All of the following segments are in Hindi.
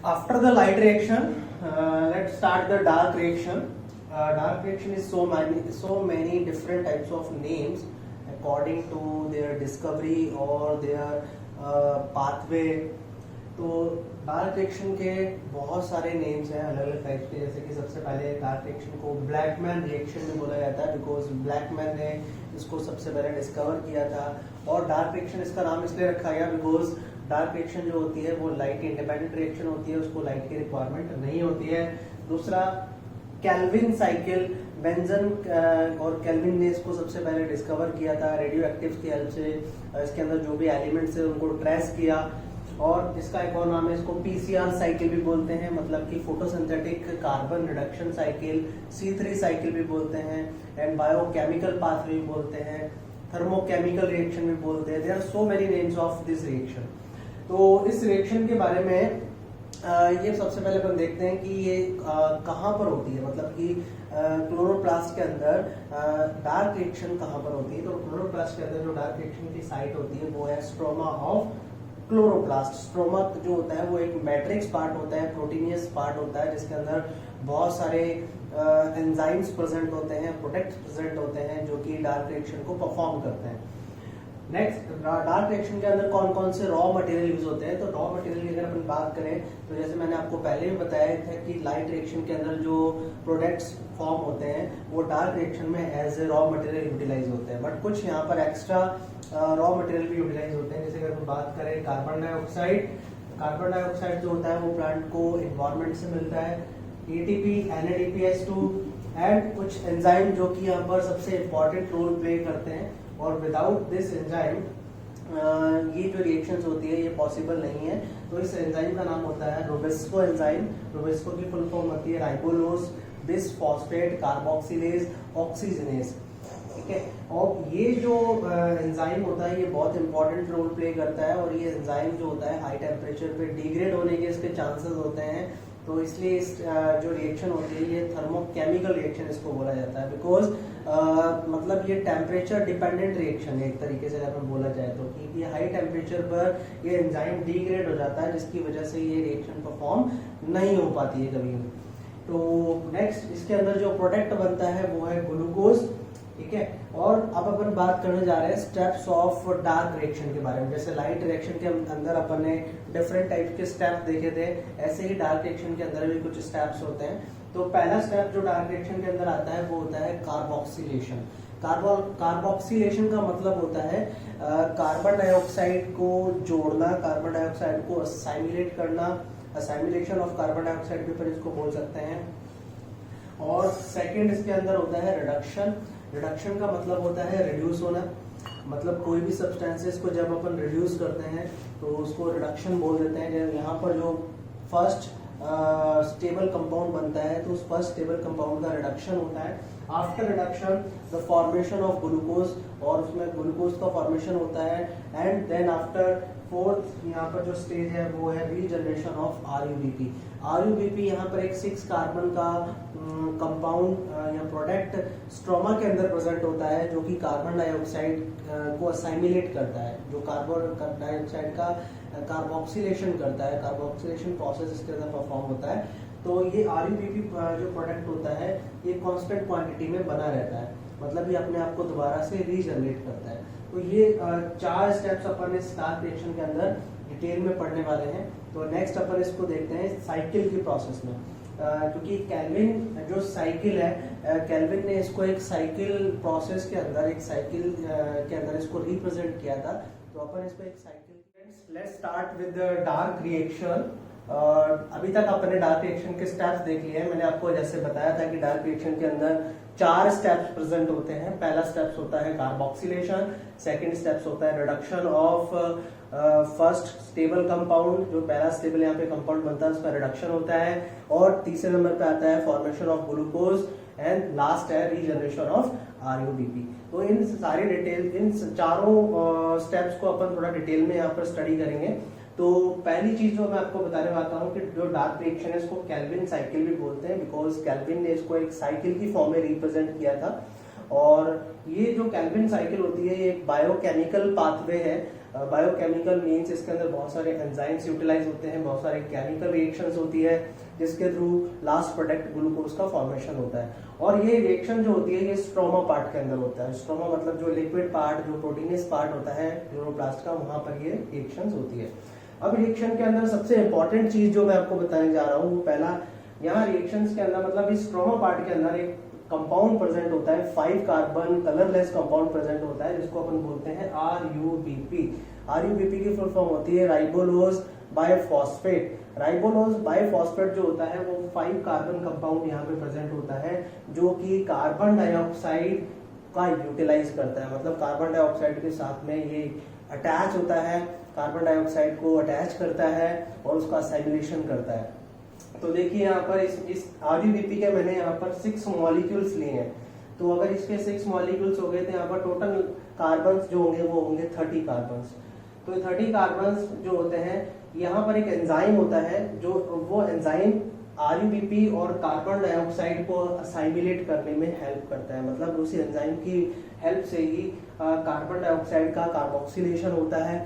After the light reaction, let's start the dark reaction. Dark reaction is so many different types of names according to their discovery or their pathway. तो डार्क रिएक्शन के बहुत सारे नेम्स हैं अलग अलग टाइप्स के, जैसे कि सबसे पहले डार्क रिएक्शन को ब्लैकमैन रिएक्शन में बोला जाता है बिकॉज ब्लैकमैन ने इसको सबसे पहले डिस्कवर किया था। और डार्क रिएक्शन इसका नाम इसलिए रखा गया बिकॉज डार्क रिएक्शन जो होती है वो लाइट इंडिपेंडेंट रिएक्शन होती है, उसको लाइट की रिक्वायरमेंट नहीं होती है। दूसरा कैल्विन साइकिल, बेंजन और कैल्विन ने इसको सबसे पहले डिस्कवर किया था रेडियो एक्टिव की हेल्प से। इसके अंदर जो भी एलिमेंट्स है उनको ट्रेस किया। और इसका एक और नाम है, इसको पीसीआर साइकिल भी बोलते हैं, मतलब कि photosynthetic carbon reduction cycle, C3 cycle भी बोलते हैं, एंड बायोकेमिकल पाथवे भी बोलते हैं, थर्मोकेमिकल रिएक्शन भी बोलते हैं। There are so many names of this reaction. तो इस रिएक्शन के बारे में ये सबसे पहले अपन देखते हैं कि ये कहाँ पर होती है, मतलब कि क्लोरोप्लास्ट के अंदर डार्क रिएक्शन कहाँ पर होती है। तो क्लोरोप्लास्ट के अंदर जो डार्क रिएक्शन की साइट होती है वो है स्ट्रोमा ऑफ क्लोरोप्लास्ट। स्ट्रोमा जो होता है वो एक मैट्रिक्स पार्ट होता है, प्रोटीनियस पार्ट होता है, जिसके अंदर बहुत सारे एंजाइम्स प्रेजेंट होते हैं, प्रोडक्ट्स प्रेजेंट होते हैं जो कि डार्क रिएक्शन को परफॉर्म करते हैं। नेक्स्ट, डार्क रिएक्शन के अंदर कौन कौन से रॉ मटेरियल यूज होते हैं। तो रॉ मटेरियल की अगर अपन बात करें तो जैसे मैंने आपको पहले भी बताया था कि लाइट रिएक्शन के अंदर जो प्रोडक्ट्स फॉर्म होते हैं वो डार्क रिएक्शन में as a raw material utilise होते हैं, बट कुछ यहाँ पर एक्स्ट्रा रॉ मटेरियल भी यूटिलाइज होते हैं। जैसे अगर हम बात करें कार्बन डाइऑक्साइड, कार्बन डाइऑक्साइड जो होता है वो प्लांट को एनवायरमेंट से मिलता है, एटीपी, NADPH2 एंड कुछ एंजाइम जो कि यहाँ पर सबसे इंपॉर्टेंट रोल प्ले करते हैं। और विदाउट दिस एंजाइम ये जो रिएक्शंस होती है ये पॉसिबल नहीं है। तो इस एंजाइम का नाम होता है रोबेस्को एंजाइम। रोबेस्को की फुल फॉर्म होती है राइबोलोज बिसफॉस्फेट कार्बोक्सिलेज ऑक्सीजनेज, ठीक है। और ये जो एंजाइम होता है ये बहुत इंपॉर्टेंट रोल प्ले करता है, और ये एंजाइम जो होता है हाई टेम्परेचर पे डिग्रेड होने के इसके चांसेस होते हैं। तो इसलिए इस जो रिएक्शन होती है ये थर्मोकेमिकल रिएक्शन इसको बोला जाता है, बिकॉज मतलब ये टेम्परेचर डिपेंडेंट रिएक्शन है एक तरीके से अगर बोला जाए तो, कि ये हाई टेम्परेचर पर ये एंजाइम डिग्रेड हो जाता है जिसकी वजह से ये रिएक्शन परफॉर्म नहीं हो पाती है कभी भी। तो नेक्स्ट, इसके अंदर जो प्रोडक्ट बनता है वो है ग्लूकोज, ठीक है। और अब अपन बात करने जा रहे हैं स्टेप्स ऑफ डार्क रिएक्शन के बारे में। जैसे लाइट रिएक्शन के अंदर अपन ने डिफरेंट टाइप के स्टेप्स देखे थे, ऐसे ही डार्क रिएक्शन के अंदर भी कुछ स्टेप्स होते हैं। तो पहला स्टेप जो डार्क रिएक्शन के अंदर आता है वो होता है कार्बोक्सिलेशन। कार्बोक्सिलेशन का मतलब होता है कार्बन डाइऑक्साइड को जोड़ना, कार्बन डाइऑक्साइड को असाइमिलेट करना, असाइमिलेशन ऑफ कार्बन डाइऑक्साइड भी अपन इसको बोल सकते हैं। और सेकंड इसके अंदर होता है रिडक्शन। रिडक्शन का मतलब होता है रिड्यूस होना, मतलब कोई भी सब्सटेंसेस को जब अपन रिड्यूस करते हैं तो उसको रिडक्शन बोल देते हैं। यहाँ पर जो फर्स्ट स्टेबल कंपाउंड बनता है तो उस फर्स्ट स्टेबल कंपाउंड का रिडक्शन होता है। After reduction the formation of glucose, और उसमें ग्लूकोज का फॉर्मेशन होता है। एंड देन आफ्टर फोर्थ यहाँ पर जो स्टेज है वो है रीजनरेशन ऑफ RUBP। RUBP यहाँ पर एक 6 कार्बन का कंपाउंड या प्रोडक्ट स्ट्रोमा के अंदर प्रेजेंट होता है जो कि कार्बन डाइऑक्साइड को असाइमिलेट करता है, जो कार्बन डाइऑक्साइड का कार्बोक्सिलेशन करता है। कार्बोक्सिलेशन प्रोसेस इसके अंदर परफॉर्म होता है। तो ये RUBP जो प्रोडक्ट होता है ये कांस्टेंट क्वांटिटी में बना रहता है, मतलब ये अपने आप को दोबारा से रीजनरेट करता है। तो ये 4 स्टेप्स अपन इस डार्क रिएक्शन के अंदर डिटेल में पढ़ने वाले हैं। तो नेक्स्ट अपन इसको देखते हैं साइकिल की प्रोसेस में, क्योंकि कैल्विन जो साइकिल है, कैल्विन ने इसको एक साइकिल प्रोसेस के अंदर, एक साइकिल के अंदर इसको रिप्रेजेंट किया था। तो अपन इसको एक cycle, let's start with the dark reaction. अभी तक अपने डार्क रिएक्शन के स्टेप्स देख लिए हैं। मैंने आपको जैसे बताया था कि डार्क रिएक्शन के अंदर 4 स्टेप्स प्रेजेंट होते हैं। पहला स्टेप्स होता है कार्बोक्सिलेशन, सेकंड स्टेप्स होता है reduction of first stable compound, जो पहला स्टेबल यहाँ पे कंपाउंड बनता है उसका रिडक्शन होता है। और तीसरे नंबर पे आता है formation of glucose, and last है रीजनरेशन ऑफ RUBP। तो इन सारी डिटेल, इन चारों स्टेप्स को अपन थोड़ा डिटेल में यहाँ पर स्टडी करेंगे। तो पहली चीज जो मैं आपको बताने वाला हूँ कि जो डार्क रिएक्शन है इसको कैल्विन साइकिल भी बोलते हैं, बिकॉज कैल्विन ने इसको एक साइकिल की फॉर्म में रिप्रेजेंट किया था। और ये जो कैल्विन साइकिल होती है ये एक बायोकेमिकल पाथवे है बायोकेमिकल मीन्स इसके अंदर बहुत सारे एंजाइम्स यूटिलाइज होते हैं, बहुत सारे केमिकल रिएक्शंस होती है जिसके थ्रू लास्ट प्रोडक्ट ग्लूकोज का फॉर्मेशन होता है। और ये रिएक्शन जो होती है ये स्ट्रोमा पार्ट के अंदर होता है। स्ट्रोमा मतलब जो लिक्विड पार्ट, जो प्रोटीनस पार्ट होता है क्लोरोप्लास्ट का, वहां पर ये रिएक्शंस होती है। अब रिएक्शन के अंदर सबसे इंपॉर्टेंट चीज जो मैं आपको बताने जा रहा हूँ वो पहला, यहाँ रिएक्शंस के अंदर मतलब इस स्ट्रोमा पार्ट के अंदर एक कंपाउंड प्रेजेंट होता है, 5 कार्बन कलरलेस कंपाउंड प्रेजेंट होता है जिसको अपन बोलते हैं RUBP। RUBP की फुल फॉर्म होती है राइबोलोज बाइफॉस्फेट। राइबोलोज बाइफॉस्फेट जो होता है वो 5 कार्बन कंपाउंड यहाँ पे प्रेजेंट होता है जो कि कार्बन डाइऑक्साइड का यूटिलाइज करता है। मतलब कार्बन डाइऑक्साइड के साथ में ये अटैच होता है, कार्बन डाइऑक्साइड को अटैच करता है और उसका असाइलेशन करता है। तो देखिए यहाँ पर इस RUBP के मैंने यहाँ पर 6 मॉलिक्यूल्स लिए हैं। तो अगर इसके 6 मॉलिक्यूल्स हो गए तो यहाँ पर टोटल कार्बन्स जो होंगे वो होंगे 30 कार्बन्स। तो 30 कार्बन्स जो होते हैं, यहाँ पर एक एंजाइम होता है जो वो एंजाइम RUBP और कार्बन डाइऑक्साइड को असाइमिलेट करने में हेल्प करता है। मतलब उसी एंजाइम की हेल्प से ही कार्बन डाइऑक्साइड का कार्बोक्सिलेशन होता है।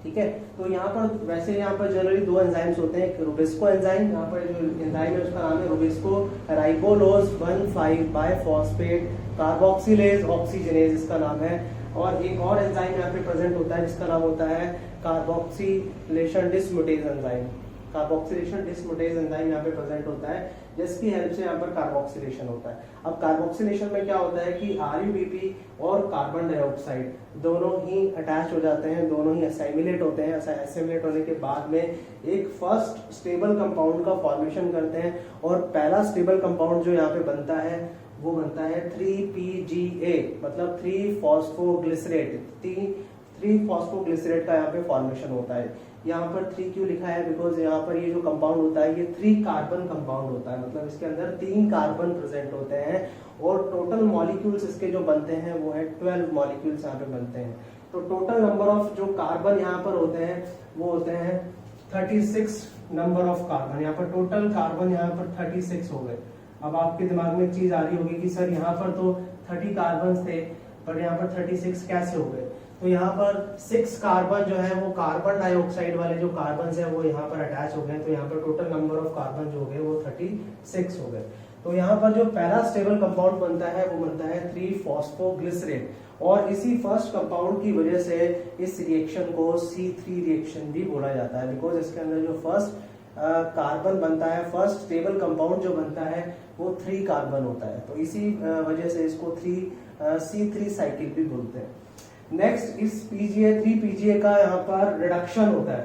ठीक है, तो यहाँ पर वैसे यहाँ पर जनरली 2 एंजाइम्स होते हैं, एक रुबिस्को एंजाइम, यहाँ पर जो एंजाइम है उसका नाम है रुबिस्को राइबोलोज 1,5 बाइफॉस्फेट कार्बोक्सिलेज ऑक्सीजनेज इसका नाम है। और एक और एंजाइम यहाँ पे प्रेजेंट होता है जिसका नाम होता है carboxylation dismutase enzyme. Carboxylation dismutase enzyme यहाँ पे प्रेजेंट होता है जिसकी हेल्प से यहाँ पर कार्बोक्सिलेशन होता है। अब कार्बोक्सिलेशन में क्या होता है कि RUBP और कार्बन डाइऑक्साइड दोनों ही अटैच हो जाते हैं, दोनों ही असाइमिलेट होते हैं। असाइमिलेट होने के बाद में एक फर्स्ट स्टेबल कंपाउंड का फॉर्मेशन करते हैं और पहला स्टेबल कंपाउंड जो यहाँ पे बनता है वो बनता है 3PGA, मतलब 3 फॉस्फोग्लिसरेट। 3 फॉस्फोग्लिसरेट का यहाँ पे फॉर्मेशन होता है। यहाँ पर 3 क्यों लिखा है? बिकॉज यहाँ पर ये जो कंपाउंड होता है ये 3 कार्बन कंपाउंड होता है, मतलब इसके अंदर 3 कार्बन प्रेजेंट होते हैं और टोटल मॉलिक्यूल्स इसके जो बनते हैं वो है 12 मॉलिक्यूल्स यहाँ पे बनते हैं। तो टोटल नंबर ऑफ जो कार्बन यहाँ पर होते हैं वो होते हैं 36 नंबर ऑफ कार्बन। यहाँ पर टोटल कार्बन यहाँ पर 36 हो गए। अब आपके दिमाग में एक चीज आ रही होगी कि सर यहाँ पर तो 30 कार्बन थे पर यहाँ पर 36 कैसे हो गए? तो यहाँ पर 6 कार्बन जो है वो कार्बन डाइऑक्साइड वाले जो कार्बन है वो यहाँ पर अटैच हो गए, तो यहाँ पर टोटल नंबर ऑफ कार्बन जो हो गए वो 36 हो गए। तो यहाँ पर जो पहला स्टेबल कंपाउंड बनता है वो बनता है 3 फॉस्फोग्लिसरेट और इसी फर्स्ट कंपाउंड की वजह से इस रिएक्शन को C3 रिएक्शन भी बोला जाता है। बिकॉज इसके अंदर जो फर्स्ट कार्बन बनता है, फर्स्ट स्टेबल कंपाउंड जो बनता है वो 3 कार्बन होता है, तो इसी वजह से इसको C3 साइकिल भी बोलते हैं। नेक्स्ट इस 3PGA का यहाँ पर रिडक्शन होता है।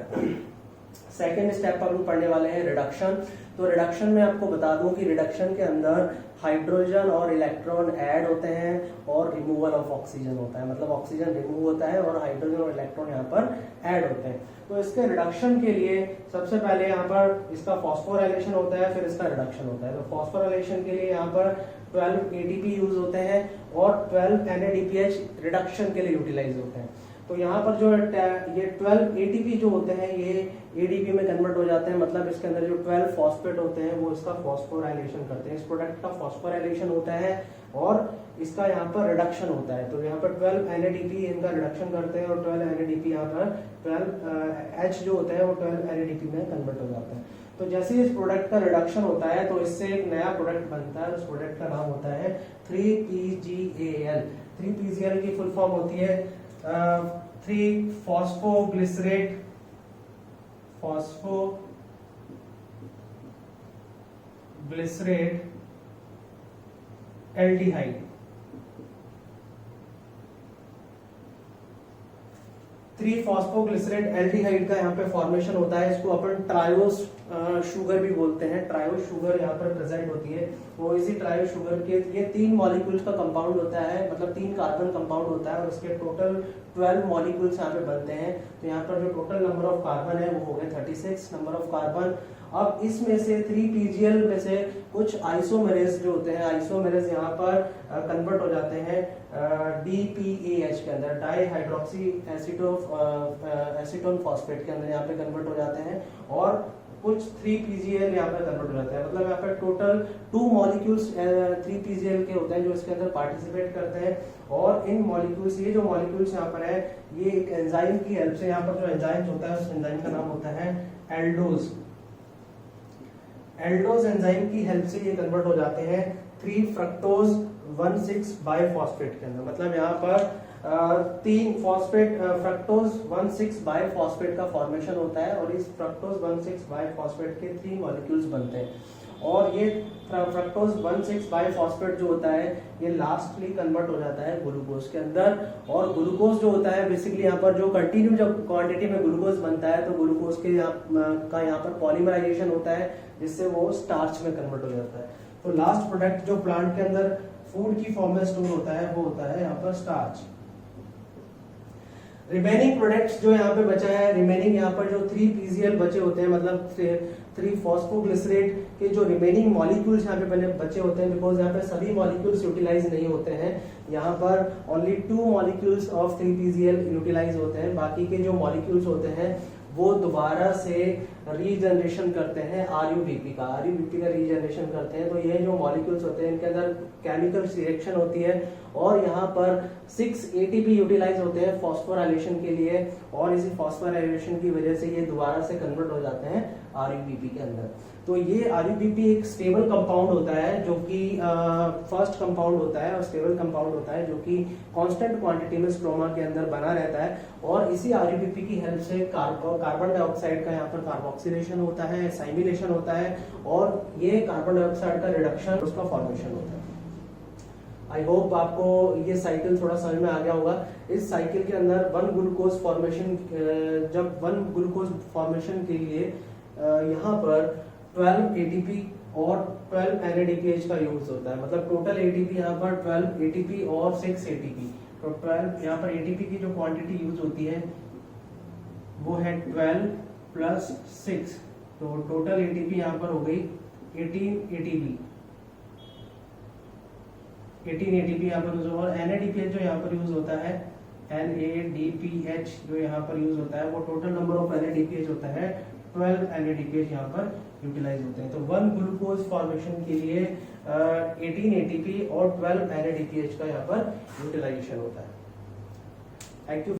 सेकेंड स्टेप पर हम पढ़ने वाले हैं रिडक्शन। तो रिडक्शन में आपको बता दूं कि रिडक्शन के अंदर हाइड्रोजन और इलेक्ट्रॉन ऐड होते हैं और रिमूवल ऑफ ऑक्सीजन होता है, मतलब ऑक्सीजन रिमूव होता है और हाइड्रोजन और इलेक्ट्रॉन यहाँ पर ऐड होते हैं। तो इसके रिडक्शन के लिए सबसे पहले यहाँ पर इसका फॉस्फोराइलेशन होता है, फिर इसका रिडक्शन होता है। तो फॉस्फोराइलेशन के लिए यहाँ पर 12 ATP यूज होते हैं और 12 NADPH रिडक्शन के लिए यूटिलाइज होते हैं। तो यहाँ पर जो ये 12 ATP जो होते हैं ये ADP में कन्वर्ट हो जाते हैं, मतलब इसके अंदर जो 12 फॉस्फेट होते हैं वो इसका फॉस्फोराइलेशन करते हैं। इस प्रोडक्ट का फॉस्फोराइलेशन होता है और इसका यहाँ पर रिडक्शन होता है। तो यहाँ पर 12 NADP इनका रिडक्शन करते हैं और 12 NADP यहाँ पर 12 H जो होता है वो 12 NADP में कन्वर्ट हो जाता है। तो जैसे ही इस प्रोडक्ट का रिडक्शन होता है तो इससे एक नया प्रोडक्ट बनता है, उस प्रोडक्ट का नाम होता है 3PGAL। 3PGAL की फुल फॉर्म होती है 3 फॉस्फोग्लिसरेट एल्डिहाइड। 3 फॉस्फोग्लिसरेट एल्डिहाइड का यहाँ पे फॉर्मेशन होता है। इसको अपन ट्रायोस शुगर भी बोलते हैं। ट्रायोस शुगर यहाँ पर प्रेजेंट होती है। वो इसी ट्रायोस शुगर के ये 3 मॉलिक्यूल्स का कंपाउंड होता है, मतलब 3 कार्बन कंपाउंड होता है और इसके टोटल 12 मॉलिक्यूल्स यहाँ पे बनते हैं। तो यहाँ पर जो टोटल नंबर ऑफ कार्बन है वो हो गए 36 नंबर ऑफ कार्बन। अब इसमें से 3PGL में से कुछ आइसोमेरेज जो होते हैं, आइसोमेरेज यहाँ पर कन्वर्ट हो जाते हैं DPAH के अंदर, डाई हाइड्रोक्सी एसीटोन फॉस्फेट के अंदर यहाँ पे कन्वर्ट हो जाते हैं और कुछ 3 PGL यहाँ पर कन्वर्ट हो जाता है। मतलब यहाँ पर टोटल 2 मॉलिक्यूल्स 3 PGL के होते हैं जो इसके अंदर पार्टिसिपेट करते हैं। और इन मॉलिक्यूल्स, ये जो मॉलिक्यूल्स यहाँ पर है, ये एक एंजाइम की हेल्प से, यहाँ पर जो एंजाइम होता है उस एंजाइम का नाम होता है एल्डोज। एल्डोज एंजाइम की हेल्प से ये कन्वर्ट हो जाते हैं 3 फ्रक्टोज 1,6 बाइफॉस्फेट के अंदर। मतलब यहाँ पर 3 फॉस्फेट फ्रक्टोज 1,6 बाइफॉस्फेट का फॉर्मेशन होता है और इस फ्रक्टोज 1,6 बाइफॉस्फेट के 3 मॉलिक्यूल्स बनते हैं। और ये फ्रक्टोज 1,6 बाइफॉस्फेट जो होता है ये लास्टली कन्वर्ट हो जाता है ग्लूकोज के अंदर। और ग्लूकोज जो होता है बेसिकली यहाँ पर जो कंटिन्यू जब क्वांटिटी में ग्लूकोज बनता है तो ग्लूकोज के यहाँ पर पॉलीमराइजेशन होता है जिससे वो स्टार्च में कन्वर्ट हो जाता है। तो लास्ट प्रोडक्ट जो प्लांट के अंदर फूड की फॉर्म में स्टोर होता है वो होता है यहाँ पर स्टार्च। रिमेनिंग प्रोडक्ट्स जो यहाँ पे बचा है, रिमेनिंग यहाँ पर जो 3 PGL बचे होते हैं, मतलब 3 फॉस्फोग्लिसरेट के जो रिमेनिंग मॉलिक्यूल्स यहाँ पे बचे होते हैं, बिकॉज यहाँ पे सभी मॉलिक्यूल्स यूटिलाइज नहीं होते हैं। यहाँ पर only 2 molecules of 3 PGL utilise होते हैं। बाकी के जो मॉलिक्यूल्स होते हैं वो दोबारा से रीजनरेशन करते हैं RUBP का रीजनरेशन करते हैं। तो ये जो मॉलिक्यूल्स होते हैं इनके अंदर केमिकल रिएक्शन होती है और यहाँ पर 6 ATP यूटिलाइज होते हैं फॉस्फोराइलेशन के लिए, और इसी फॉस्फोराइलेशन की वजह से ये दोबारा से कन्वर्ट हो जाते हैं RUBP के अंदर। तो ये RUBP एक स्टेबल कंपाउंड होता है जो कि फर्स्ट कंपाउंड होता है और स्टेबल कंपाउंड होता है जो कि कांस्टेंट क्वांटिटी में स्ट्रोमा के अंदर बना रहता है। और इसी RUBP की हेल्प से कार्बन डाइऑक्साइड का यहाँ पर कार्बोक्सिलेशन होता है, साइमिलेशन होता है और ये कार्बन डाइऑक्साइड का रिडक्शन, उसका फॉर्मेशन होता है। आई होप आपको ये साइकिल थोड़ा समझ में आ गया होगा। इस साइकिल के अंदर 1 ग्लूकोज फॉर्मेशन, जब 1 ग्लूकोज फॉर्मेशन के लिए यहाँ पर 12 ATP और 12 NADPH का यूज होता है। मतलब टोटल ATP यहाँ पर 12 ATP और 6 ATP। तो 12 यहाँ पर ATP की जो क्वांटिटी यूज होती है वो है 12 प्लस 6, तो टोटल ATP यहाँ पर हो गई 18 ATP यहाँ पर यूज होगा। और NADPH जो यहाँ पर यूज होता है, NADPH जो यहाँ पर यूज होता है, वो टोटल नंबर ऑफ NADPH होता है 12 NADPH यहाँ पर यूटिलाइज होते हैं। तो 1 ग्लूकोज फॉर्मेशन के लिए 18 ATP और 12 NADPH का यहाँ पर यूटिलाइजेशन होता है। Thank you.